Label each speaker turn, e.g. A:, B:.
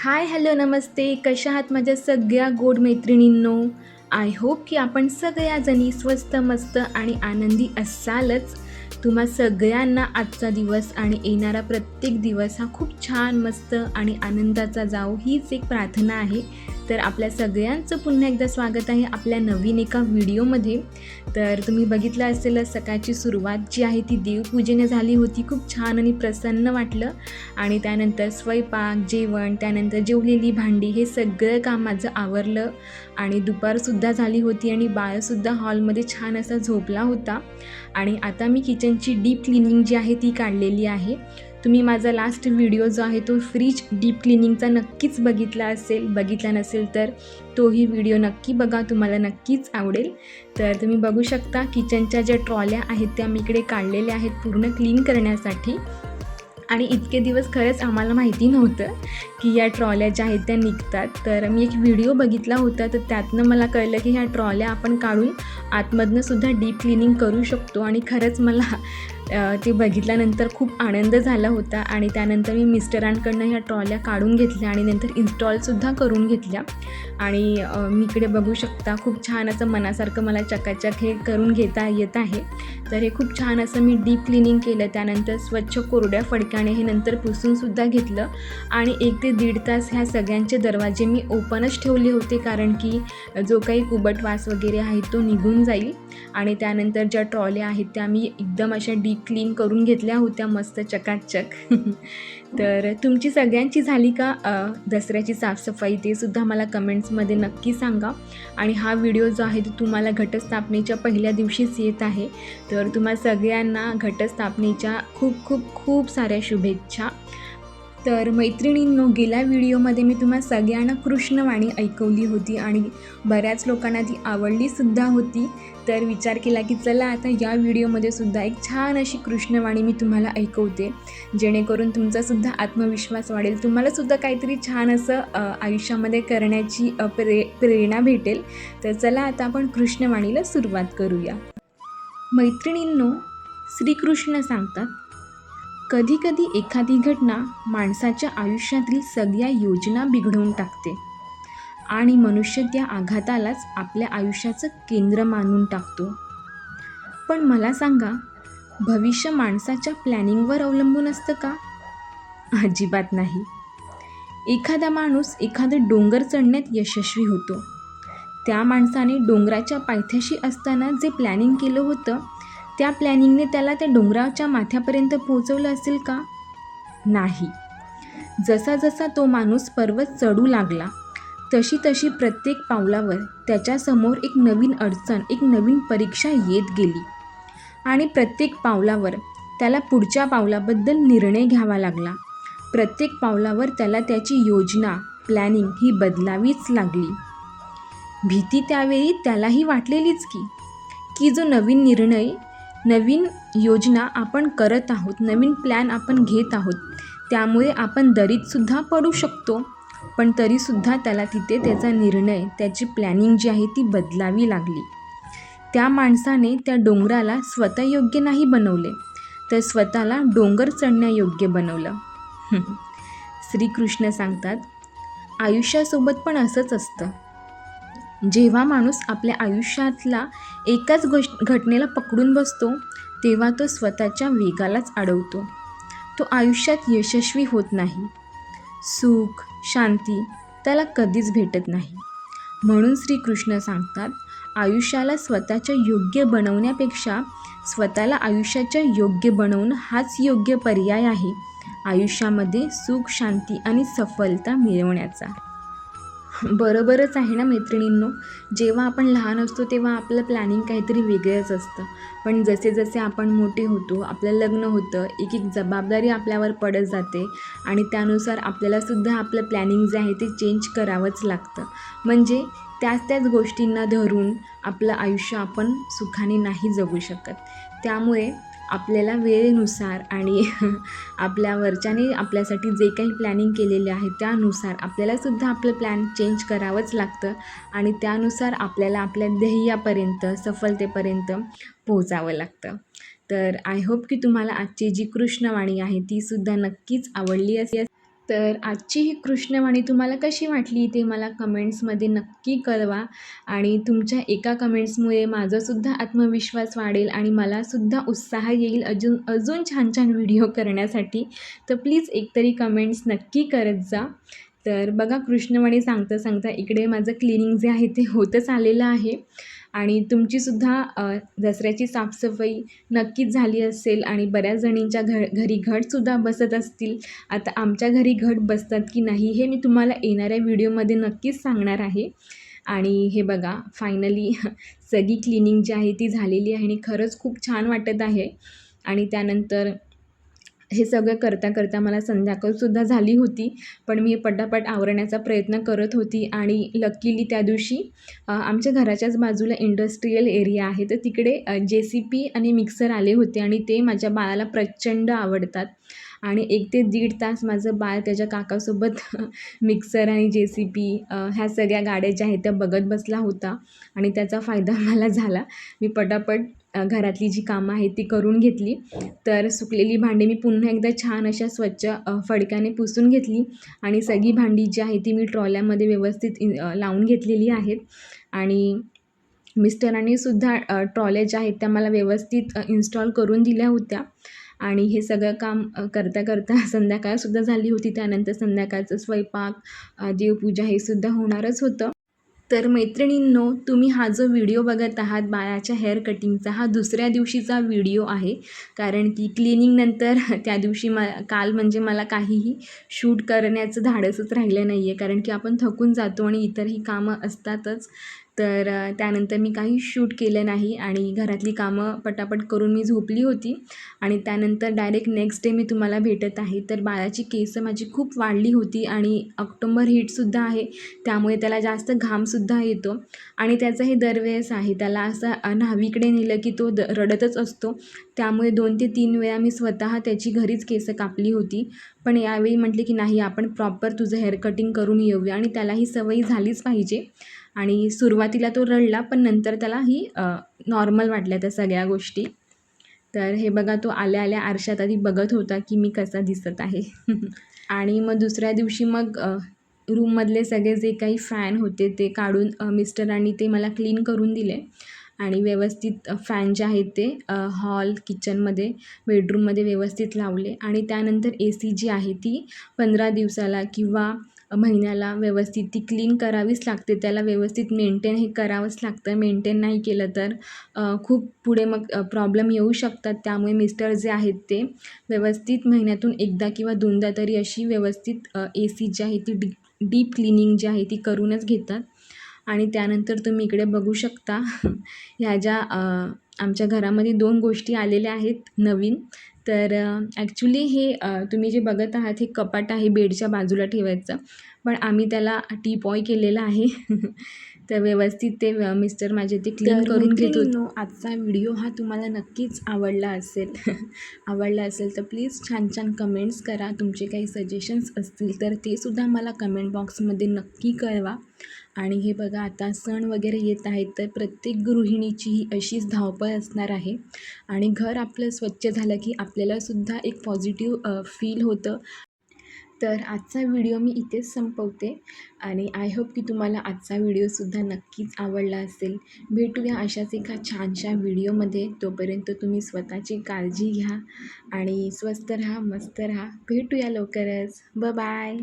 A: हाय, hello, नमस्ते. कशा आहात माझ्या सगळ्या गोड मैत्रिणींनो? आय होप की आपण सगळ्याजणी स्वस्त, मस्त आणि आनंदी असालच. तुम्हा सगळ्यांना आजचा दिवस आणि येणारा प्रत्येक दिवस हा खूप छान, मस्त आणि आनंदाचा जावो हीच एक प्रार्थना आहे. तर आपल्या सगळ्यांचं पुन्हा एकदा स्वागत आहे आपल्या नवीन एका व्हिडिओमध्ये. तर तुम्ही बघितलं असेलच सकाळची सुरुवात जी आहे ती देवपूजेने झाली होती. खूप छान आणि प्रसन्न वाटलं. आणि त्यानंतर स्वयंपाक, जेवण, त्यानंतर जेवलेली भांडी हे सगळं काम माझं आवरलं. आणि दुपारसुद्धा झाली होती आणि बाळसुद्धा हॉलमध्ये छान असा झोपला होता. आणि आता मी किचनची डीप क्लिनिंग जी आहे ती काढलेली आहे. तुम्ही माझा लास्ट व्हिडिओ जो आहे तो फ्रीज डीप क्लिनिंगचा नक्कीच बघितला असेल. बघितला नसेल तर तोही व्हिडिओ नक्की बघा, तुम्हाला नक्कीच आवडेल. तर तुम्ही बघू शकता किचनच्या ज्या ट्रॉल्या आहेत त्या मी इकडे काढलेल्या आहेत पूर्ण क्लीन करण्यासाठी. आणि इतके दिवस खरंच आम्हाला माहिती नव्हतं की या ट्रॉल्या ज्या आहेत त्या निघतात. तर मी एक व्हिडिओ बघितला होता, तर त्यातनं मला कळलं की ह्या ट्रॉल्या आपण काढून आतमधनंसुद्धा डीप क्लिनिंग करू शकतो. आणि खरंच मला ते बघितल्यानंतर खूप आनंद झाला होता. आणि त्यानंतर मी मिस्टरांकडनं ह्या ट्रॉल्या काढून घेतल्या आणि नंतर इन्स्टॉलसुद्धा करून घेतल्या. आणि मी इकडे बघू शकता खूप छान असं मनासारखं मला चकाचक हे करून घेता येत आहे. तर हे खूप छान असं मी डीप क्लिनिंग केलं. त्यानंतर स्वच्छ कोरड्या फडक्याने हे नंतर पुसूनसुद्धा घेतलं. आणि 1 ते 1.5 तास ह्या सगळ्यांचे दरवाजे मी ओपनच ठेवले होते, कारण की जो काही कुबट वास वगैरे आहे तो निघून जाईल. आणि त्यानंतर ज्या ट्रॉल्या आहेत त्या मी एकदम अशा डीप क्लीन करून घेतल्या होत्या मस्त चकाचक. तर तुमची सगळ्यांची झाली का दसऱ्याची साफसफाई ते सुद्धा मला कमेंट्समध्ये नक्की सांगा. आणि हा व्हिडिओ जो आहे तो तुम्हाला घटस्थापनेच्या पहिल्या दिवशीच येत आहे. तर तुम्हा सगळ्यांना घटस्थापनेच्या खूप खूप खूप साऱ्या शुभेच्छा. तर मैत्रिणींनो, गेल्या व्हिडिओमध्ये मी तुम्हा सगळ्यांना कृष्णवाणी ऐकवली होती आणि बऱ्याच लोकांना ती आवडलीसुद्धा होती. तर विचार केला की चला आता या व्हिडिओमध्ये सुद्धा एक छान अशी कृष्णवाणी मी तुम्हाला ऐकवते, जेणेकरून तुमचासुद्धा आत्मविश्वास वाढेल, तुम्हालासुद्धा काहीतरी छान असं आयुष्यामध्ये करण्याची प्रेरणा भेटेल. तर चला आता आपण कृष्णवाणीला सुरुवात करूया. मैत्रिणींनो, श्रीकृष्ण सांगतात, कधीकधी एखादी घटना माणसाच्या आयुष्यातील सगळ्या योजना बिघडवून टाकते आणि मनुष्य त्या आघातालाच आपल्या आयुष्याचं केंद्र मानून टाकतो. पण मला सांगा, भविष्य माणसाच्या प्लॅनिंगवर अवलंबून असतं का? अजिबात नाही. एखादा माणूस एखादं डोंगर चढण्यात यशस्वी होतो. त्या माणसाने डोंगराच्या पायथ्याशी असताना जे प्लॅनिंग केलं होतं त्या प्लॅनिंगने त्याला त्या डोंगराच्या माथ्यापर्यंत पोहोचवलं असेल का? नाही. जसा जसा तो माणूस पर्वत चढू लागला तशी तशी प्रत्येक पावलावर त्याच्यासमोर एक नवीन अडचण, एक नवीन परीक्षा येत गेली. आणि प्रत्येक पावलावर त्याला पुढच्या पावलाबद्दल निर्णय घ्यावा लागला. प्रत्येक पावलावर त्याला त्याची योजना, प्लॅनिंग ही बदलावीच लागली. भीती त्यावेळी त्यालाही वाटलेलीच की जो नवीन निर्णय, नवीन योजना आपण करत आहोत, नवीन प्लॅन आपण घेत आहोत, त्यामुळे आपण दरीतसुद्धा पडू शकतो. पण तरीसुद्धा त्याला तिथे त्याचा निर्णय, त्याची प्लॅनिंग जी आहे ती बदलावी लागली. त्या माणसाने त्या डोंगराला स्वतः योग्य नाही बनवले, तर स्वतःला डोंगर चढण्यायोग्य बनवलं. श्रीकृष्ण सांगतात, आयुष्यासोबत पण असंच असतं. जेव्हा माणूस आपल्या आयुष्यातला एकाच घटनेला पकडून बसतो तेव्हा तो स्वतःच्या वेगालाच अडवतो. तो आयुष्यात यशस्वी होत नाही. सुख, शांती त्याला कधीच भेटत नाही. म्हणून श्रीकृष्ण सांगतात, आयुष्याला स्वतःच्या योग्य बनवण्यापेक्षा स्वतःला आयुष्याच्या योग्य बनवणं हाच योग्य पर्याय आहे आयुष्यामध्ये सुख, शांती आणि सफलता मिळवण्याचा. बरोबरच आहे ना मैत्रिणींनो. जेव्हा आपण लहान असतो तेव्हा आपलं प्लॅनिंग काहीतरी वेगळंच असतं. पण जसे जसे आपण मोठे होतो, आपलं लग्न होतं, एक एक जबाबदारी आपल्यावर पडत जाते आणि त्यानुसार आपल्यालासुद्धा आपलं प्लॅनिंग जे आहे ते चेंज करावंच लागतं. म्हणजे त्याच गोष्टींना धरून आपलं आयुष्य आपण सुखाने नाही जगू शकत. त्यामुळे आपल्याला वेळेनुसार आणि आपल्या वरच्याने आपल्यासाठी जे काही प्लॅनिंग केलेले आहे त्यानुसार आपल्यालासुद्धा आपलं प्लॅन चेंज करावंच लागतं. आणि त्यानुसार आपल्याला आपल्या ध्येयापर्यंत, सफलतेपर्यंत पोहोचावं लागतं. तर आय होप की तुम्हाला आजची जी कृष्णवाणी आहे तीसुद्धा नक्कीच आवडली असेल. तर आजची ही कृष्णवाणी तुम्हाला कशी वाटली ते मला कमेंट्समध्ये नक्की कळवा. आणि तुमच्या एका कमेंट्समुळे माझासुद्धा आत्मविश्वास वाढेल आणि मलासुद्धा उत्साह येईल अजून अजून छान छान व्हिडिओ करण्यासाठी. तर प्लीज एकतरी कमेंट्स नक्की करत जा. तर बघा, कृष्णवाणी सांगता सांगता इकडे माझं क्लिनिंग जे आहे ते होतच आलेलं आहे. आणि तुमचीसुद्धा दसऱ्याची साफसफाई नक्कीच झाली असेल आणि बऱ्याच जणींच्या घरी घटसुद्धा बसत असतील. आता आमच्या घरी घट बसतात की नाही हे मी तुम्हाला येणाऱ्या व्हिडिओमध्ये नक्कीच सांगणार आहे. आणि हे बघा, फायनली सगळी क्लिनिंग जी आहे ती झालेली आहे आणि खरंच खूप छान वाटत आहे. आणि त्यानंतर हे सगळं करता करता मला संध्याकाळसुद्धा झाली होती. पण मी पटापट आवरण्याचा प्रयत्न करत होती आणि लकीली त्या दिवशी आमच्या घराच्याच बाजूला इंडस्ट्रियल एरिया आहे, तर तिकडे JCB आणि मिक्सर आले होते आणि ते माझ्या बाळाला प्रचंड आवडतात. आणि 1 ते दीड तास माझं बाळ त्याच्या काकासोबत मिक्सर आणि JCB ह्या सगळ्या गाड्या ज्या आहेत त्या बघत बसला होता आणि त्याचा फायदा मला झाला. मी पटापट घरातली जी कामं आहेत ती करून घेतली. तर सुकलेली भांडी मी पुन्हा एकदा छान अशा स्वच्छ फडक्याने पुसून घेतली आणि सगळी भांडी जी आहे ती मी ट्रॉल्यामध्ये व्यवस्थित लावून घेतलेली आहेत. आणि मिस्टरांनी सुद्धा ट्रॉल्या ज्या आहेत त्या मला व्यवस्थित इन्स्टॉल करून दिल्या होत्या. आणि हे सगळं काम करता करता संध्याकाळसुद्धा झाली होती. त्यानंतर संध्याकाळचं स्वयंपाक, देवपूजा हे सुद्धा होणारच होतं. तर मैत्रिणींनो, तुम्ही हा जो व्हिडिओ बघत आहात बाळाच्या हेअर कटिंगचा, हा दुसऱ्या दिवशीचा व्हिडिओ आहे. कारण की क्लिनिंगनंतर त्या दिवशी काल म्हणजे मला काहीही शूट करण्याचं धाडसच राहिलं नाही आहे. कारण की आपण थकून जातो आणि इतरही कामं असतातच. तर त्यानंतर मी काही शूट केलं नाही आणि घरातली कामं पटापट करून मी झोपली होती. आणि त्यानंतर डायरेक्ट नेक्स्ट डे मी तुम्हाला भेटत आहे. तर बाळाची केस माझी खूप वाढली होती आणि ऑक्टोबर हीटसुद्धा आहे, त्यामुळे त्याला जास्त घामसुद्धा येतो. आणि त्याचं हे दरवेळेस आहे, त्याला असं न्हावीकडे नेलं की तो रडतच असतो. त्यामुळे 2 ते 3 वेळा मी स्वतः त्याची घरीच केस कापली होती. पण यावेळी म्हटले की नाही, आपण प्रॉपर तुझं हेअर कटिंग करून येऊया आणि त्याला ही सवय झालीच पाहिजे. आणि सुरुवातीला तो रडला, पण नंतर त्याला ही नॉर्मल वाटल्या त्या सगळ्या गोष्टी. तर हे बघा, तो आल्या आल्या आरशात आधी बघत होता की मी कसा दिसत आहे. आणि मग दुसऱ्या दिवशी मग रूममधले सगळे जे काही फॅन होते ते काढून मिस्टरांनी ते मला क्लीन करून दिले. आणि व्यवस्थित फॅन जे आहेत ते हॉल, किचनमध्ये, बेडरूममध्ये व्यवस्थित लावले. आणि त्यानंतर AC जी आहे ती 15 दिवसाला किंवा महिन्याला व्यवस्थित ती क्लीन करावीच लागते. त्याला व्यवस्थित मेंटेन हे करावंच लागतं. मेंटेन नाही केलं तर खूप पुढे मग प्रॉब्लेम येऊ शकतात. त्यामुळे मिस्टर जे आहेत ते व्यवस्थित महिन्यातून एकदा किंवा दोनदा तरी अशी व्यवस्थित AC जी आहे ती डीप क्लिनिंग जी आहे ती करूनच घेतात. आणि त्यानंतर तुम्ही इकडे बघू शकता ह्या ज्या आमच्या घरामध्ये 2 गोष्टी आलेल्या आहेत नवीन. तर ॲक्च्युली हे तुम्ही जे बघत आहात हे कपाट आहे बेडच्या बाजूला ठेवायचं, पण आम्ही त्याला टीपॉय केलेलं आहे. तर व्यवस्थित ते मिस्टर माझे ते क्लीन करून घेत होते. आजचा व्हिडिओ हा तुम्हाला नक्कीच आवडला असेल. आवडला असेल तर प्लीज छान छान कमेंट्स करा. तुमचे काही सजेशन्स असतील तर ते सुद्धा मला कमेंट बॉक्समध्ये नक्की कळवा. आणि हे बघा, आता सण वगैरे येत आहेत तर प्रत्येक गृहिणीची ही अशीच धावपळ असणार आहे. आणि घर आपलं स्वच्छ झालं की आपल्यालासुद्धा एक पॉझिटिव्ह फील होतं. तर आजचा व्हिडिओ मी इथेच संपवते आणि आय होप की तुम्हाला आजचा व्हिडिओसुद्धा नक्कीच आवडला असेल. भेटूया अशाच एका छानशा व्हिडिओमध्ये. तोपर्यंत तुम्ही स्वतःची काळजी घ्या आणि स्वस्त राहा, मस्त राहा. भेटूया लवकरच. बाय.